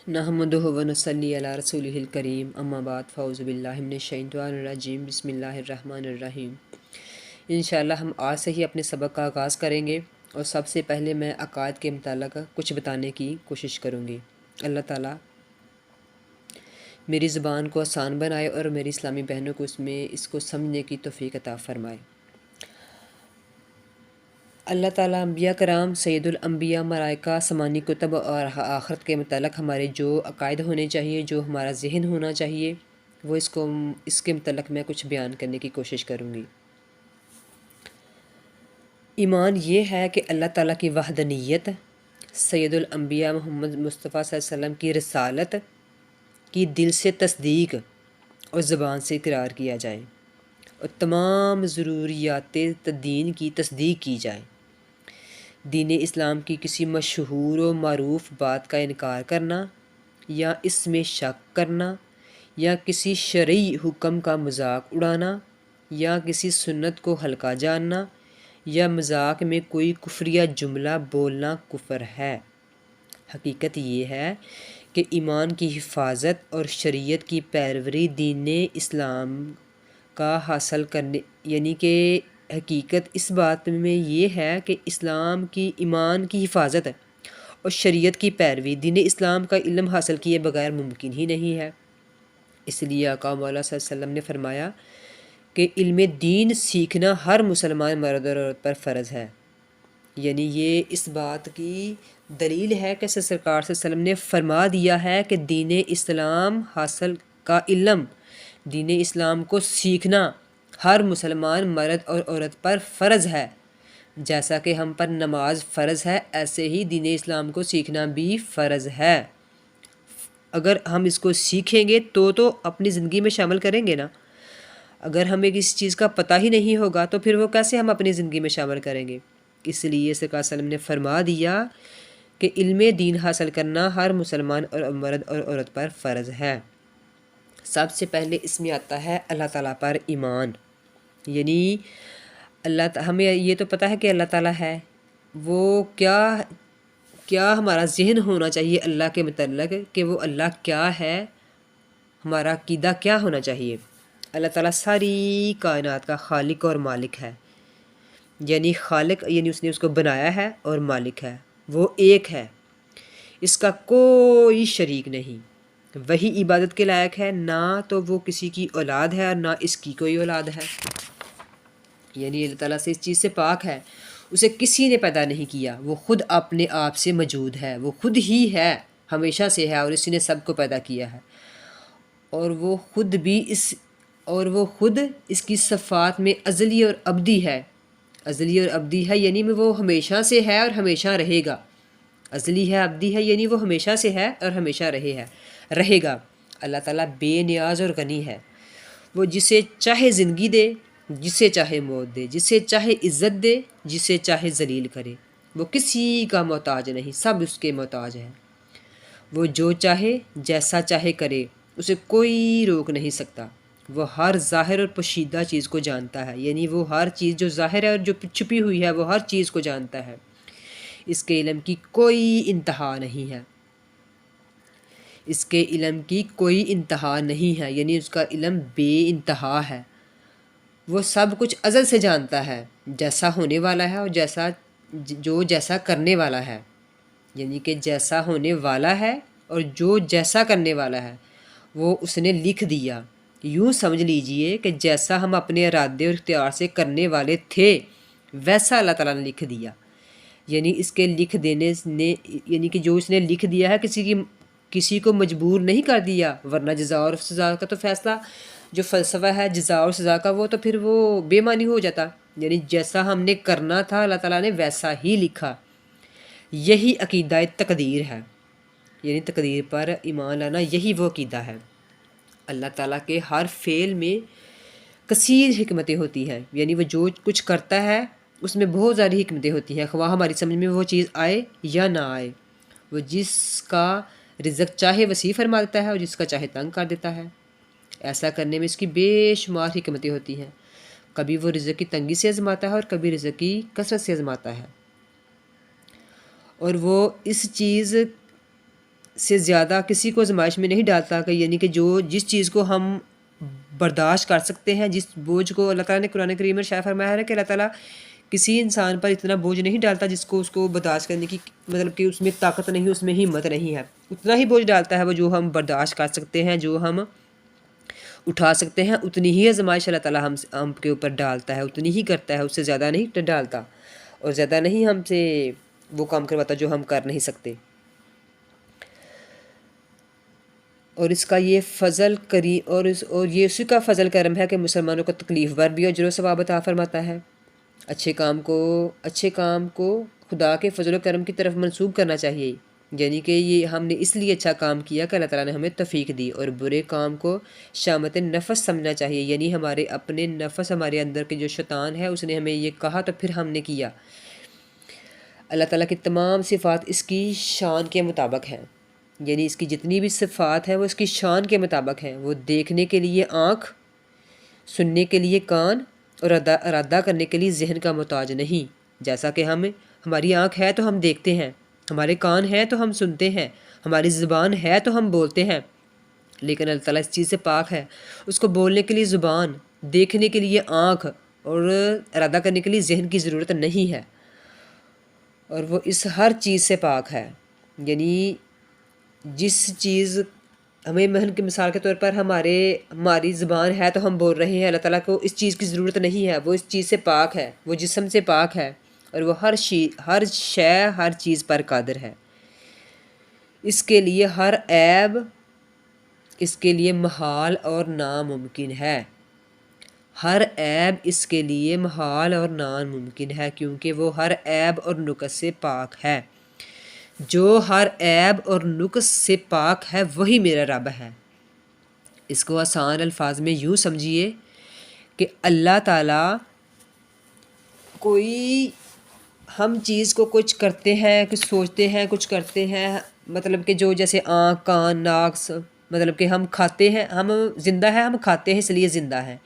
نحمدہ و نصلی علی رسولہ الکریم اما بعد فاعوذ باللہ من الشیطان الرجیم بسم اللہ الرحمن الرحیم۔ انشاءاللہ ہم آج سے ہی اپنے سبق کا آغاز کریں گے اور سب سے پہلے میں عقائد کے متعلق کچھ بتانے کی کوشش کروں گی۔ اللہ تعالیٰ میری زبان کو آسان بنائے اور میری اسلامی بہنوں کو اس کو سمجھنے کی توفیق عطا فرمائے۔ اللہ تعالیٰ انبیاء کرام، سید الانبیاء، ملائکہ، آسمانی کتب اور آخرت کے متعلق ہمارے جو عقائد ہونے چاہیے، جو ہمارا ذہن ہونا چاہیے، وہ اس کے متعلق میں کچھ بیان کرنے کی کوشش کروں گی۔ ایمان یہ ہے کہ اللہ تعالیٰ کی وحدانیت، سید الانبیاء محمد مصطفیٰ صلی اللہ علیہ وسلم کی رسالت کی دل سے تصدیق اور زبان سے اقرار کیا جائے اور تمام ضروریات دین کی تصدیق کی جائے۔ دین اسلام کی کسی مشہور و معروف بات کا انکار کرنا یا اس میں شک کرنا یا کسی شرعی حکم کا مذاق اڑانا یا کسی سنت کو ہلکا جاننا یا مذاق میں کوئی کفریہ جملہ بولنا کفر ہے۔ حقیقت یہ ہے کہ ایمان کی حفاظت اور شریعت کی پیروی دین اسلام کا حاصل کرنے یعنی کہ حقیقت اس بات میں یہ ہے کہ اسلام کی ایمان کی حفاظت اور شریعت کی پیروی دین اسلام کا علم حاصل کیے بغیر ممکن ہی نہیں ہے۔ اس لیے آقا مولا صلی اللہ علیہ وسلم نے فرمایا کہ علم دین سیکھنا ہر مسلمان مرد اور عورت پر فرض ہے۔ یعنی یہ اس بات کی دلیل ہے کہ سرکار صلی اللہ علیہ وسلم نے فرما دیا ہے کہ دین اسلام حاصل کا علم، دین اسلام کو سیکھنا ہر مسلمان مرد اور عورت پر فرض ہے۔ جیسا کہ ہم پر نماز فرض ہے، ایسے ہی دین اسلام کو سیکھنا بھی فرض ہے۔ اگر ہم اس کو سیکھیں گے تو اپنی زندگی میں شامل کریں گے نا۔ اگر ہمیں کسی چیز کا پتہ ہی نہیں ہوگا تو پھر وہ کیسے ہم اپنی زندگی میں شامل کریں گے؟ اس لیے سرکار صلی اللہ علیہ وسلم نے فرما دیا کہ علم دین حاصل کرنا ہر مسلمان اور مرد اور عورت پر فرض ہے۔ سب سے پہلے اس میں آتا ہے اللہ تعالیٰ پر ایمان، یعنی ہمیں یہ تو پتہ ہے کہ اللہ تعالیٰ ہے، وہ کیا ہمارا ذہن ہونا چاہیے اللہ کے متعلق کہ وہ اللہ کیا ہے، ہمارا عقیدہ کیا ہونا چاہیے۔ اللہ تعالیٰ ساری کائنات کا خالق اور مالک ہے، یعنی خالق یعنی اس نے اس کو بنایا ہے اور مالک ہے، وہ ایک ہے، اس کا کوئی شریک نہیں، وہی عبادت کے لائق ہے، نہ تو وہ کسی کی اولاد ہے اور نہ اس کی کوئی اولاد ہے۔ یعنی اللہ تعالیٰ سے اس چیز سے پاک ہے، اسے کسی نے پیدا نہیں کیا، وہ خود اپنے آپ سے موجود ہے، وہ خود ہی ہے، ہمیشہ سے ہے اور اسی نے سب کو پیدا کیا ہے، اور وہ خود اس کی صفات میں ازلی اور ابدی ہے۔ ازلی اور ابدی ہے یعنی وہ ہمیشہ سے ہے اور ہمیشہ رہے گا۔ ازلی ہے، ابدی ہے یعنی وہ ہمیشہ سے ہے اور ہمیشہ رہے گا۔ اللہ تعالیٰ بے نیاز اور غنی ہے، وہ جسے چاہے زندگی دے، جسے چاہے موت دے، جسے چاہے عزت دے، جسے چاہے ذلیل کرے، وہ کسی کا محتاج نہیں، سب اس کے محتاج ہیں۔ وہ جو چاہے جیسا چاہے کرے، اسے کوئی روک نہیں سکتا۔ وہ ہر ظاہر اور پوشیدہ چیز کو جانتا ہے، یعنی وہ ہر چیز جو ظاہر ہے اور جو چھپی ہوئی ہے وہ ہر چیز کو جانتا ہے۔ اس کے علم کی کوئی انتہا نہیں ہے، اس کے علم کی کوئی انتہا نہیں ہے، یعنی اس کا علم بے انتہا ہے۔ وہ سب کچھ ازل سے جانتا ہے، جیسا ہونے والا ہے اور جیسا کرنے والا ہے، یعنی کہ جیسا ہونے والا ہے اور جو جیسا کرنے والا ہے وہ اس نے لکھ دیا۔ یوں سمجھ لیجئے کہ جیسا ہم اپنے ارادے اور اختیار سے کرنے والے تھے ویسا اللہ تعالیٰ نے لکھ دیا۔ یعنی اس کے لکھ دینے نے یعنی کہ جو اس نے لکھ دیا ہے کسی کو مجبور نہیں کر دیا، ورنہ جزا اور سزا کا تو فیصلہ جو فلسفہ ہے جزا اور سزا کا وہ تو پھر وہ بے معنی ہو جاتا۔ یعنی جیسا ہم نے کرنا تھا اللہ تعالیٰ نے ویسا ہی لکھا۔ یہی عقیدہ تقدیر ہے، یعنی تقدیر پر ایمان لانا یہی وہ عقیدہ ہے۔ اللہ تعالیٰ کے ہر فعل میں کثیر حکمتیں ہوتی ہیں، یعنی وہ جو کچھ کرتا ہے اس میں بہت ساری حکمتیں ہوتی ہیں، خواہ ہماری سمجھ میں وہ چیز آئے یا نہ آئے۔ وہ جس کا رزق چاہے وسیع فرما دیتا ہے اور جس کا چاہے تنگ کر دیتا ہے۔ ایسا کرنے میں اس کی بے شمار حکمتیں ہوتی ہیں، کبھی وہ رزق کی تنگی سے آزماتا ہے اور کبھی رزق کی کثرت سے آزماتا ہے، اور وہ اس چیز سے زیادہ کسی کو آزمائش میں نہیں ڈالتا، کہ یعنی کہ جس چیز کو ہم برداشت کر سکتے ہیں، جس بوجھ کو اللہ تعالیٰ نے قرآن کریم میں شائع فرمایا ہے کہ اللہ تعالیٰ کسی انسان پر اتنا بوجھ نہیں ڈالتا جس کو اس کو برداشت کرنے کی مطلب کہ اس میں طاقت نہیں، اس میں ہمت نہیں ہے. اتنا ہی بوجھ ڈالتا ہے وہ جو ہم برداشت کر سکتے ہیں، جو ہم اٹھا سکتے ہیں. اتنی ہی آزمائش اللہ تعالیٰ ہم کے اوپر ڈالتا ہے، اتنی ہی کرتا ہے، اس سے زیادہ نہیں ڈالتا، اور زیادہ نہیں ہم سے وہ کام کرواتا جو ہم کر نہیں سکتے. اور اس کا یہ فضل اور یہ اسی کا فضل کرم ہے کہ مسلمانوں کو تکلیف بر بھی اجر و ثواب عطا فرماتا ہے. اچھے کام کو خدا کے فضل و کرم کی طرف منسوب کرنا چاہیے، یعنی کہ یہ ہم نے اس لیے اچھا کام کیا کہ اللہ تعالیٰ نے ہمیں توفیق دی. اور برے کام کو شامت نفس سمجھنا چاہیے، یعنی ہمارے اپنے نفس، ہمارے اندر کے جو شیطان ہے اس نے ہمیں یہ کہا تو پھر ہم نے کیا. اللہ تعالیٰ کی تمام صفات اس کی شان کے مطابق ہیں، یعنی اس کی جتنی بھی صفات ہیں وہ اس کی شان کے مطابق ہیں. وہ دیکھنے کے لیے آنکھ، سننے کے لیے کان اور ارادہ کرنے کے لیے ذہن کا محتاج نہیں. جیسا کہ ہماری آنکھ ہے تو ہم دیکھتے ہیں، ہمارے کان ہیں تو ہم سنتے ہیں، ہماری زبان ہے تو ہم بولتے ہیں، لیکن اللہ تعالیٰ اس چیز سے پاک ہے. اس کو بولنے کے لیے زبان، دیکھنے کے لیے آنکھ اور ارادہ کرنے کے لیے ذہن کی ضرورت نہیں ہے، اور وہ اس ہر چیز سے پاک ہے. یعنی جس چیز ہمیں مثلاً کی مثال کے طور پر ہماری زبان ہے تو ہم بول رہے ہیں، اللہ تعالیٰ کو اس چیز کی ضرورت نہیں ہے، وہ اس چیز سے پاک ہے، وہ جسم سے پاک ہے، اور وہ ہر شے ہر چیز پر قادر ہے. اس کے لیے ہر عیب اس کے لیے محال اور ناممکن ہے. ہر عیب اس کے لیے محال اور ناممکن ہے، کیونکہ وہ ہر عیب اور نقص سے پاک ہے. جو ہر عیب اور نقص سے پاک ہے وہی میرا رب ہے. اس کو آسان الفاظ میں یوں سمجھیے کہ اللہ تعالیٰ کوئی ہم چیز کو کچھ کرتے ہیں، کچھ سوچتے ہیں، کچھ کرتے ہیں، مطلب کہ جو جیسے آنکھ، کان، ناک، مطلب کہ ہم کھاتے ہیں، ہم زندہ ہیں، ہم کھاتے ہیں اس لیے زندہ ہیں،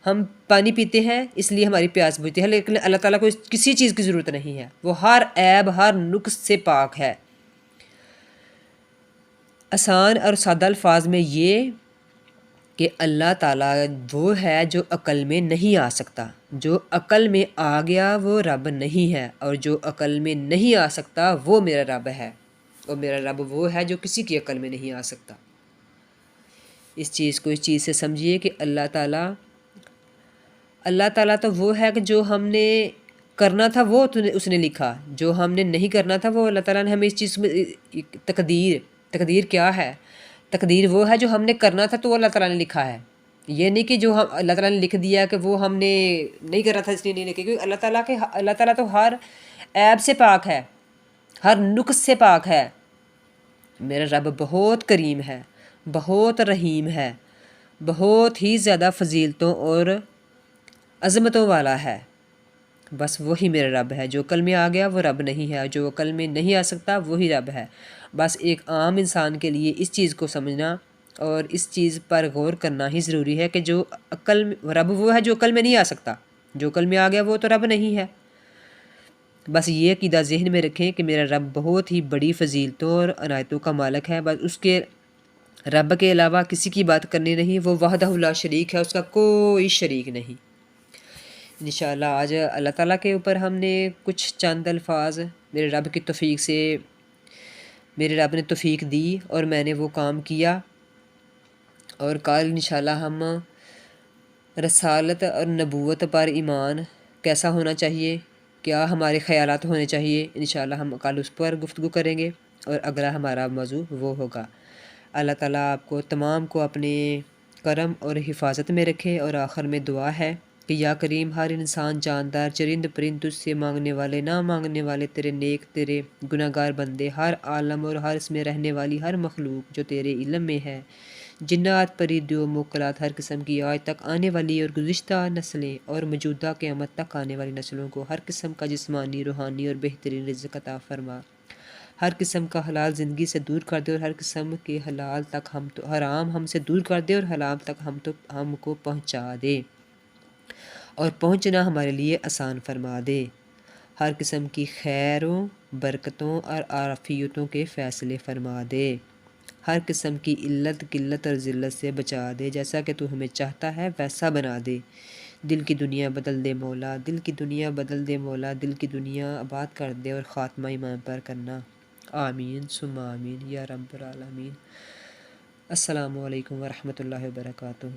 ہم پانی پیتے ہیں اس لیے ہماری پیاس بجھتی ہے، لیکن اللہ تعالیٰ کو کسی چیز کی ضرورت نہیں ہے. وہ ہر عیب ہر نقص سے پاک ہے. آسان اور سادہ الفاظ میں یہ کہ اللہ تعالیٰ وہ ہے جو عقل میں نہیں آ سکتا. جو عقل میں آ گیا وہ رب نہیں ہے، اور جو عقل میں نہیں آ سکتا وہ میرا رب ہے. اور میرا رب وہ ہے جو کسی کی عقل میں نہیں آ سکتا. اس چیز سے سمجھیے کہ اللہ تعالیٰ تو وہ ہے کہ جو ہم نے کرنا تھا وہ اس نے لکھا، جو ہم نے نہیں کرنا تھا وہ اللہ تعالیٰ نے ہمیں اس چیز میں تقدیر کیا ہے؟ تقدیر وہ ہے جو ہم نے کرنا تھا تو وہ اللہ تعالیٰ نے لکھا ہے. یہ نہیں کہ جو اللہ تعالیٰ نے لکھ دیا کہ وہ ہم نے نہیں کرنا تھا اس لیے نہیں لکھا، کیونکہ اللہ تعالیٰ تو ہر عیب سے پاک ہے، ہر نقص سے پاک ہے. میرا رب بہت کریم ہے، بہت رحیم ہے، بہت ہی زیادہ فضیلتوں اور عظمتوں والا ہے. بس وہی میرا رب ہے. جو عقل میں آ گیا وہ رب نہیں ہے، جو عقل میں نہیں آ سکتا وہی رب ہے. بس ایک عام انسان کے لیے اس چیز کو سمجھنا اور اس چیز پر غور کرنا ہی ضروری ہے کہ جو رب وہ ہے جو عقل میں نہیں آ سکتا، جو عقل میں آ گیا وہ تو رب نہیں ہے. بس یہ عقیدہ ذہن میں رکھیں کہ میرا رب بہت ہی بڑی فضیلتوں اور عنایتوں کا مالک ہے. بس اس کے رب کے علاوہ کسی کی بات کرنی نہیں. وہ وحدہ لا شریک ہے، اس کا کوئی شریک نہیں. انشاءاللہ آج اللہ تعالیٰ کے اوپر ہم نے کچھ چند الفاظ میرے رب کی توفیق سے، میرے رب نے توفیق دی اور میں نے وہ کام کیا. اور کل انشاءاللہ ہم رسالت اور نبوت پر ایمان کیسا ہونا چاہیے، کیا ہمارے خیالات ہونے چاہیے، انشاءاللہ ہم کل اس پر گفتگو کریں گے. اور اگلا ہمارا موضوع وہ ہوگا. اللہ تعالیٰ آپ کو تمام کو اپنے کرم اور حفاظت میں رکھے. اور آخر میں دعا ہے کہ یا کریم ہر انسان، جاندار، چرند پرند، تجھ سے مانگنے والے، نہ مانگنے والے، تیرے نیک، تیرے گناہ گار بندے، ہر عالم اور ہر اس میں رہنے والی ہر مخلوق جو تیرے علم میں ہے، جنات، پرندے و موکلات، ہر قسم کی آج تک آنے والی اور گزشتہ نسلیں اور موجودہ قیامت تک آنے والی نسلوں کو ہر قسم کا جسمانی، روحانی اور بہترین رزق عطا فرما. ہر قسم کا حلال زندگی سے دور کر دے، اور ہر قسم کے حلال تک حرام ہم سے دور کر دے، اور حلال تک ہم کو پہنچا دے، اور پہنچنا ہمارے لیے آسان فرما دے. ہر قسم کی خیروں، برکتوں اور عافیتوں کے فیصلے فرما دے، ہر قسم کی علت، قلت اور ذلت سے بچا دے، جیسا کہ تو ہمیں چاہتا ہے ویسا بنا دے۔ دل کی دنیا بدل دے مولا، دل کی دنیا بدل دے مولا، دل کی دنیا آباد کر دے اور خاتمہ ایمان پر کرنا۔ آمین ثم آمین یا رب العالمین۔ السلام علیکم ورحمۃ اللہ وبرکاتہ۔